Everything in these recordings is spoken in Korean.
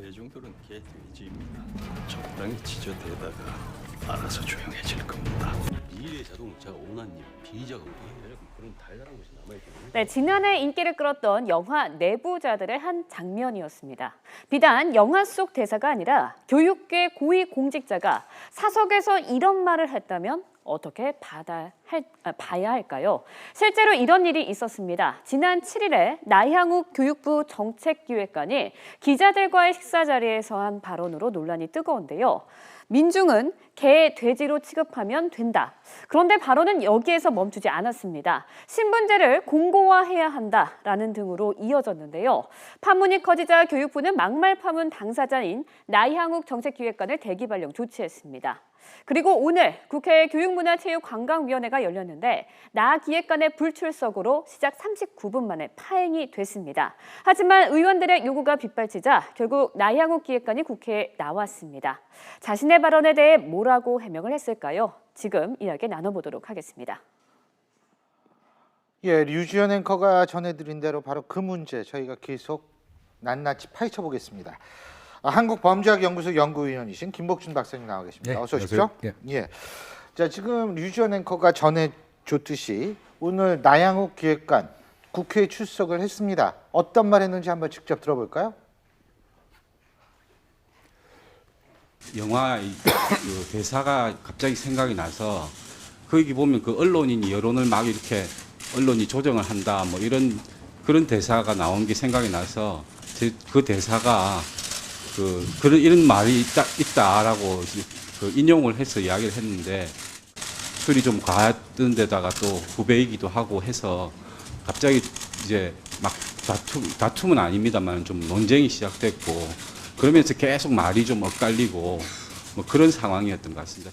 대중들은 개돼지입니다. 적당히 지저대다가 알아서 조용해질 겁니다. 미래 자동차가 오나님 비자금이에요. 그런 달달한 것이 남아있거든요. 네, 지난해 인기를 끌었던 영화 내부자들의 한 장면이었습니다. 비단 영화 속 대사가 아니라 교육계 고위 공직자가 사석에서 이런 말을 했다면 어떻게 봐야 할까요? 실제로 이런 일이 있었습니다. 지난 7일에 나향욱 교육부 정책기획관이 기자들과의 식사 자리에서 한 발언으로 논란이 뜨거운데요. 민중은 개, 돼지로 취급하면 된다. 그런데 발언은 여기에서 멈추지 않았습니다. 신분제를 공고화해야 한다라는 등으로 이어졌는데요. 파문이 커지자 교육부는 막말 파문 당사자인 나향욱 정책기획관을 대기 발령 조치했습니다. 그리고 오늘 국회 교육문화체육관광위원회가 열렸는데 나 기획관의 불출석으로 시작 39분 만에 파행이 됐습니다. 하지만 의원들의 요구가 빗발치자 결국 나향욱 기획관이 국회에 나왔습니다. 자신의 발언에 대해 뭐라고 해명을 했을까요? 지금 이야기 나눠보도록 하겠습니다. 예, 류지연 앵커가 전해드린 대로 바로 그 문제 저희가 계속 낱낱이 파헤쳐보겠습니다. 한국범죄학연구소 연구위원이신 김복준 박사님 나와 계십니다. 네, 어서 오십시오. 예. 예. 자, 지금 류지연 앵커가 전해줬듯이 오늘 나향욱 기획관 국회에 출석을 했습니다. 어떤 말 했는지 한번 직접 들어볼까요? 영화 그 대사가 갑자기 생각이 나서 거기 보면 그 언론인이 여론을 막 이렇게 언론이 조정을 한다 뭐 이런 그런 대사가 나온 게 생각이 나서 그 대사가 그런 이런 말이 있다라고 그 인용을 해서 이야기를 했는데 술이 좀 과했던 데다가 또 후배이기도 하고 해서 갑자기 이제 막 다툼은 아닙니다만 좀 논쟁이 시작됐고 그러면서 계속 말이 좀 엇갈리고 뭐 그런 상황이었던 것 같습니다.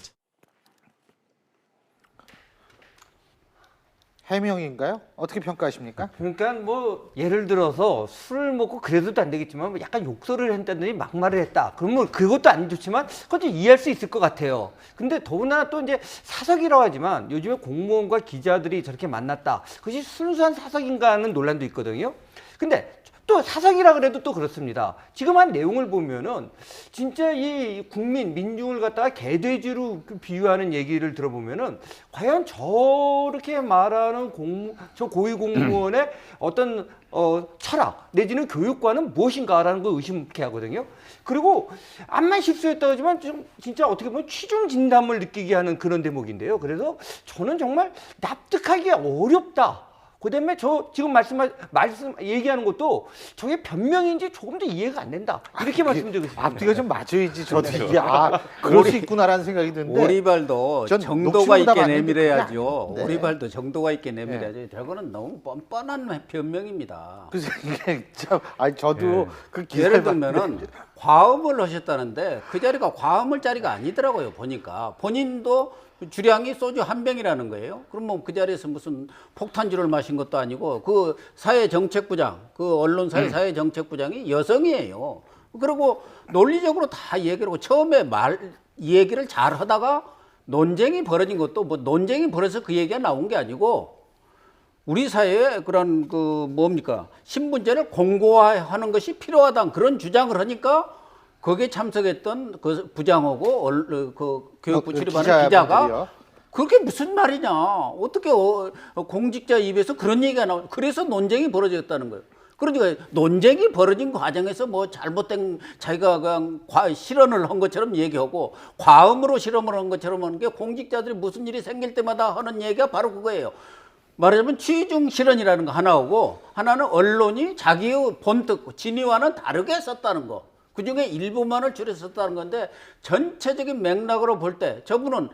해명인가요? 어떻게 평가하십니까? 그러니까 뭐 예를 들어서 술을 먹고 그래서도 안 되겠지만 뭐 약간 욕설을 했다든지 막말을 했다. 그러면 그것도 안 좋지만 그것도 이해할 수 있을 것 같아요. 근데 더구나 또 이제 사석이라고 하지만 요즘에 공무원과 기자들이 저렇게 만났다. 그것이 순수한 사석인가 하는 논란도 있거든요. 근데 또 사석이라 그래도 또 그렇습니다. 지금 한 내용을 보면은 진짜 이 국민 민중을 갖다가 개돼지로 비유하는 얘기를 들어보면은 과연 저렇게 말하는 저 고위 공무원의 어떤 철학 내지는 교육과는 무엇인가라는 걸 의심케 하거든요. 그리고 암만 실수했다고 하지만 좀 진짜 어떻게 보면 취중 진담을 느끼게 하는 그런 대목인데요. 그래서 저는 정말 납득하기 어렵다. 그다음에 저 지금 얘기하는 것도 저게 변명인지 조금 더 이해가 안 된다. 이렇게 말씀드리고 싶습니다. 앞뒤가 좀 맞아야지 저도 이게 그럴 수 있구나라는 생각이 드는데 오리발도 전 정도가 있게 녹취보다 내밀어야죠. 네. 오리발도 정도가 있게 내밀어야죠. 저거는 너무 뻔뻔한 변명입니다. 그래서 이게 참 저도 그 예를 기사를 들면은 과음을 하셨다는데 그 자리가 과음을 자리가 아니더라고요. 보니까 본인도 주량이 소주 한 병이라는 거예요. 그러면 그 자리에서 무슨 폭탄주를 마신 것도 아니고 그 사회정책부장, 그 언론사의 사회정책부장이 여성이에요. 그리고 논리적으로 다 얘기를 하고 처음에 이 얘기를 잘 하다가 논쟁이 벌어진 것도 뭐 논쟁이 벌어서 그 얘기가 나온 게 아니고 우리 사회에 그런 신분제를 공고화하는 것이 필요하다 그런 주장을 하니까 거기에 참석했던 그 부장하고 그 교육부 출입하는 기자가 그게 무슨 말이냐. 어떻게 공직자 입에서 그런 얘기가 나오냐. 그래서 논쟁이 벌어졌다는 거예요. 그러니까 논쟁이 벌어진 과정에서 뭐 잘못된 자기가 그냥 실언을 한 것처럼 얘기하고 과음으로 실험을 한 것처럼 하는 게 공직자들이 무슨 일이 생길 때마다 하는 얘기가 바로 그거예요. 말하자면 취중 실언이라는 거 하나하고 하나는 언론이 자기의 본뜻, 진위와는 다르게 썼다는 거. 그중에 일부만을 줄여서 썼다는 건데 전체적인 맥락으로 볼 때 저분은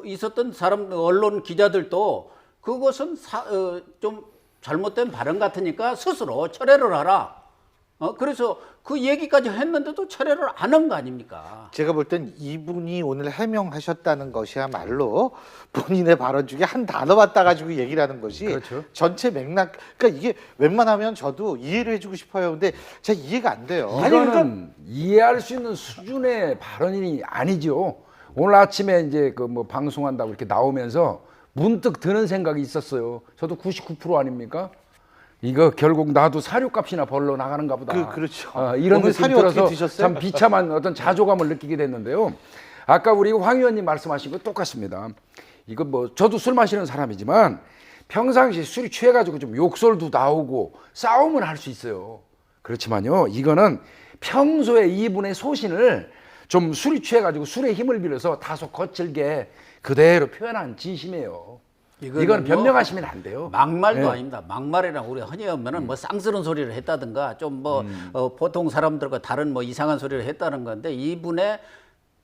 있었던 언론 기자들도 그것은 좀 잘못된 발언 같으니까 스스로 철회를 하라. 그래서 그 얘기까지 했는데도 철회를 안 한 거 아닙니까? 제가 볼 땐 이분이 오늘 해명하셨다는 것이야말로 본인의 발언 중에 한 단어 갖다 가지고 얘기를 하는 것이 그렇죠. 전체 맥락 그러니까 이게 웬만하면 저도 이해를 해주고 싶어요. 근데 제가 이해가 안 돼요. 이거는 이해할 수 있는 수준의 발언이 아니죠. 오늘 아침에 이제 그 뭐 방송한다고 이렇게 나오면서 문득 드는 생각이 있었어요. 저도 99% 아닙니까? 이거 결국 나도 사료값이나 벌러 나가는가 보다. 그렇죠. 이런 오늘 느낌이 사료 어떻게 들어서 드셨어요? 참 비참한 어떤 자조감을 느끼게 됐는데요. 아까 우리 황 의원님 말씀하신 거 똑같습니다. 이거 뭐 저도 술 마시는 사람이지만 평상시 술이 취해가지고 좀 욕설도 나오고 싸움을 할 수 있어요. 그렇지만요, 이거는 평소에 이분의 소신을 좀 술이 취해가지고 술의 힘을 빌려서 다소 거칠게 그대로 표현한 진심이에요. 이건 변명하시면 안 돼요. 막말도 네. 아닙니다. 막말이랑 우리 흔히 하면은 뭐 쌍스러운 소리를 했다든가 좀 뭐 보통 사람들과 다른 뭐 이상한 소리를 했다는 건데, 이분의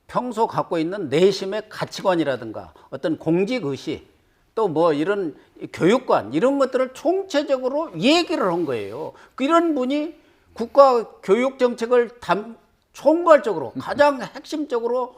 평소 갖고 있는 내심의 가치관이라든가 어떤 공직 의식, 또 뭐 이런 교육관, 이런 것들을 총체적으로 얘기를 한 거예요. 이런 분이 국가 교육 정책을 총괄적으로 가장 핵심적으로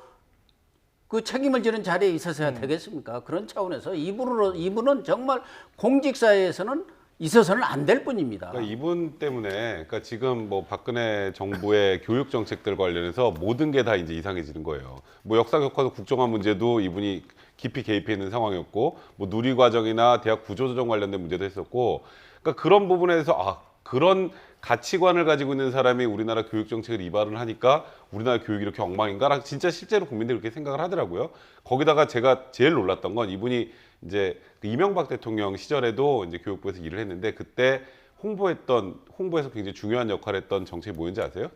그 책임을 지는 자리에 있어서야 되겠습니까? 그런 차원에서 이분은 정말 공직사회에서는 있어서는 안 될 분입니다. 그러니까 이분 때문에, 그러니까 지금 뭐 박근혜 정부의 교육 정책들 관련해서 모든 게 다 이제 이상해지는 거예요. 뭐 역사교과서 국정화 문제도 이분이 깊이 개입해 있는 상황이었고, 뭐 누리과정이나 대학 구조조정 관련된 문제도 했었고, 그러니까 그런 부분에서 그런 가치관을 가지고 있는 사람이 우리나라 교육 정책을 이발을 하니까 우리나라 교육이 이렇게 엉망인가라고 진짜 실제로 국민들이 그렇게 생각을 하더라고요. 거기다가 제가 제일 놀랐던 건, 이분이 이제 그 이명박 대통령 시절에도 이제 교육부에서 일을 했는데, 그때 홍보에서 굉장히 중요한 역할을 했던 정책이 뭐였는지 아세요?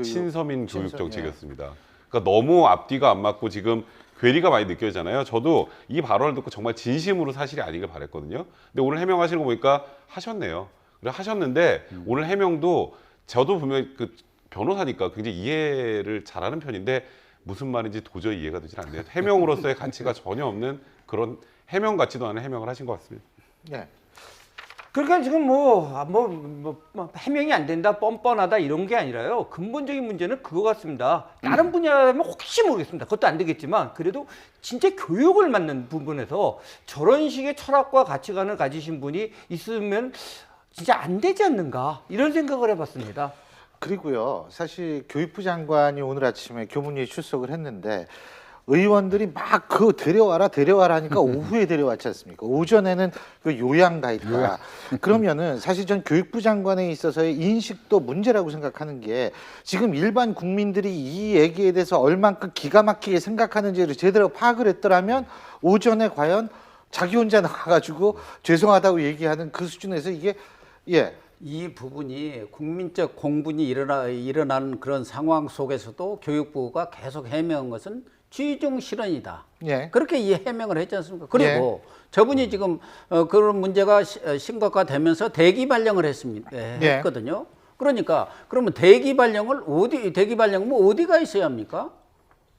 친서민 교육 정책이었습니다. 그러니까 너무 앞뒤가 안 맞고 지금 괴리가 많이 느껴지잖아요. 저도 이 발언을 듣고 정말 진심으로 사실이 아니길 바랬거든요. 근데 오늘 해명하시는 거 보니까 하셨네요. 그래 하셨는데 오늘 해명도 저도 분명히 그 변호사니까 굉장히 이해를 잘하는 편인데 무슨 말인지 도저히 이해가 되질 않네요. 해명으로서의 가치가 전혀 없는 그런 해명 같지도 않은 해명을 하신 것 같습니다. 네. 그러니까 지금 뭐 해명이 안 된다, 뻔뻔하다 이런 게 아니라요. 근본적인 문제는 그거 같습니다. 다른 분야라면 혹시 모르겠습니다. 그것도 안 되겠지만 그래도 진짜 교육을 맡는 부분에서 저런 식의 철학과 가치관을 가지신 분이 있으면 진짜 안 되지 않는가, 이런 생각을 해봤습니다. 그리고요, 사실 교육부 장관이 오늘 아침에 교문위에 출석을 했는데 의원들이 막 그거 데려와라 하니까 오후에 데려왔지 않습니까? 오전에는 그 요양 가 있다. 그러면은 사실 전 교육부 장관에 있어서의 인식도 문제라고 생각하는 게, 지금 일반 국민들이 이 얘기에 대해서 얼만큼 기가 막히게 생각하는지를 제대로 파악을 했더라면 오전에 과연 자기 혼자 나가가지고 죄송하다고 얘기하는 그 수준에서 이게 이 부분이 국민적 공분이 일어나는 그런 상황 속에서도 교육부가 계속 해명한 것은 취중 실언이다. 예. 그렇게 이 해명을 했지 않습니까? 그리고 저분이 지금 그런 문제가 심각화되면서 대기 발령을 했거든요. 그러니까 그러면 대기 발령은 어디가 있어야 합니까?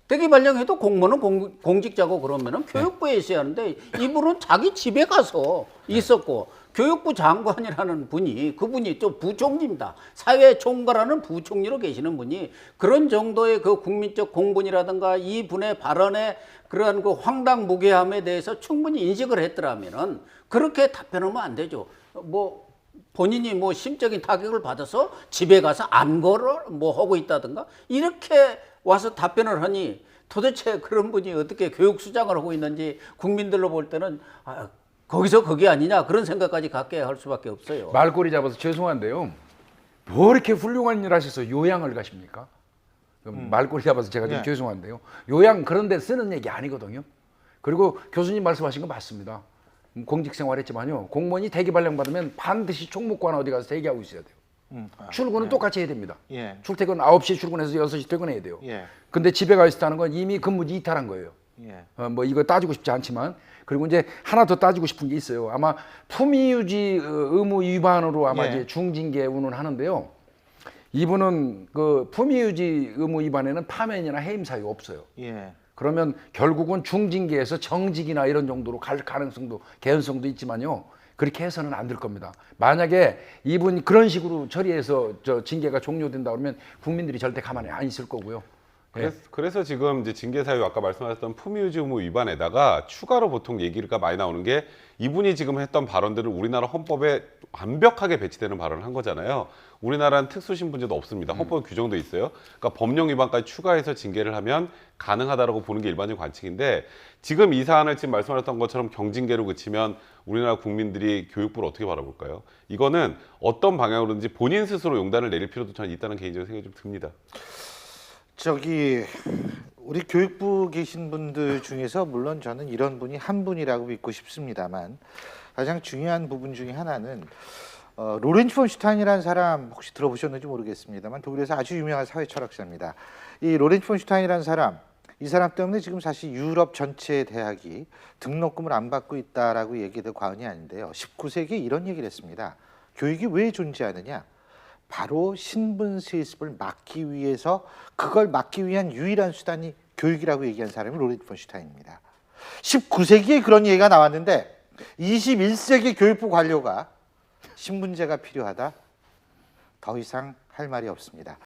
대기 발령해도 공무원은 공직자고 그러면은 교육부에 있어야 하는데, 이분은 자기 집에 가서 있었고, 교육부 장관이라는 분이, 그분이 또 부총리입니다. 사회총괄하는 부총리로 계시는 분이 그런 정도의 그 국민적 공분이라든가 이 분의 발언의 그러한 그 황당무계함에 대해서 충분히 인식을 했더라면은 그렇게 답변하면 안 되죠. 뭐 본인이 뭐 심적인 타격을 받아서 집에 가서 안거를 뭐 하고 있다든가 이렇게 와서 답변을 하니, 도대체 그런 분이 어떻게 교육수장을 하고 있는지 국민들로 볼 때는 거기서 그게 아니냐, 그런 생각까지 갖게 할 수밖에 없어요. 말꼬리 잡아서 죄송한데요. 뭐 이렇게 훌륭한 일 하셔서 요양을 가십니까? 말꼬리 잡아서 제가 좀 죄송한데요. 요양 그런 데 쓰는 얘기 아니거든요. 그리고 교수님 말씀하신 거 맞습니다. 공직 생활했지만요, 공무원이 대기 발령 받으면 반드시 총무관 어디 가서 대기하고 있어야 돼요. 출근은 똑같이 해야 됩니다. 출퇴근 9시에 출근해서 6시 퇴근해야 돼요. 근데 집에 가 있었다는 건 이미 근무지 이탈한 거예요. 뭐 이거 따지고 싶지 않지만, 그리고 이제 하나 더 따지고 싶은 게 있어요. 아마 품위유지 의무 위반으로 아마 이제 중징계 운운하는데요. 이분은 그 품위유지 의무 위반에는 파면이나 해임 사유 없어요. 그러면 결국은 중징계에서 정직이나 이런 정도로 갈 가능성도, 개연성도 있지만요, 그렇게 해서는 안 될 겁니다. 만약에 이분이 그런 식으로 처리해서 저 징계가 종료된다 그러면 국민들이 절대 가만히 안 있을 거고요. 그래서 지금 이제 징계 사유 아까 말씀하셨던 품위유지 의무 위반에다가 추가로 보통 얘기가 많이 나오는 게 이분이 지금 했던 발언들은 우리나라 헌법에 완벽하게 배치되는 발언을 한 거잖아요. 우리나라는 특수신분제도 없습니다. 헌법에 규정돼 있어요. 그러니까 법령 위반까지 추가해서 징계를 하면 가능하다라고 보는 게 일반적인 관측인데 지금 이 사안을 지금 말씀하셨던 것처럼 경징계로 그치면 우리나라 국민들이 교육부를 어떻게 바라볼까요? 이거는 어떤 방향으로든지 본인 스스로 용단을 내릴 필요도 저는 있다는 개인적인 생각이 좀 듭니다. 저기 우리 교육부 계신 분들 중에서 물론 저는 이런 분이 한 분이라고 믿고 싶습니다만 가장 중요한 부분 중에 하나는 로렌츠 폰 슈타인이라는 사람 혹시 들어보셨는지 모르겠습니다만 독일에서 아주 유명한 사회 철학자입니다. 이 로렌츠 폰 슈타인이라는 사람, 이 사람 때문에 지금 사실 유럽 전체 대학이 등록금을 안 받고 있다라고 얘기해도 과언이 아닌데요. 19세기에 이런 얘기를 했습니다. 교육이 왜 존재하느냐? 바로 신분 세습을 막기 위해서 그걸 막기 위한 유일한 수단이 교육이라고 얘기한 사람이 로렌츠 폰 슈타인입니다. 19세기에 그런 얘기가 나왔는데 21세기 교육부 관료가 신분제가 필요하다? 더 이상 할 말이 없습니다.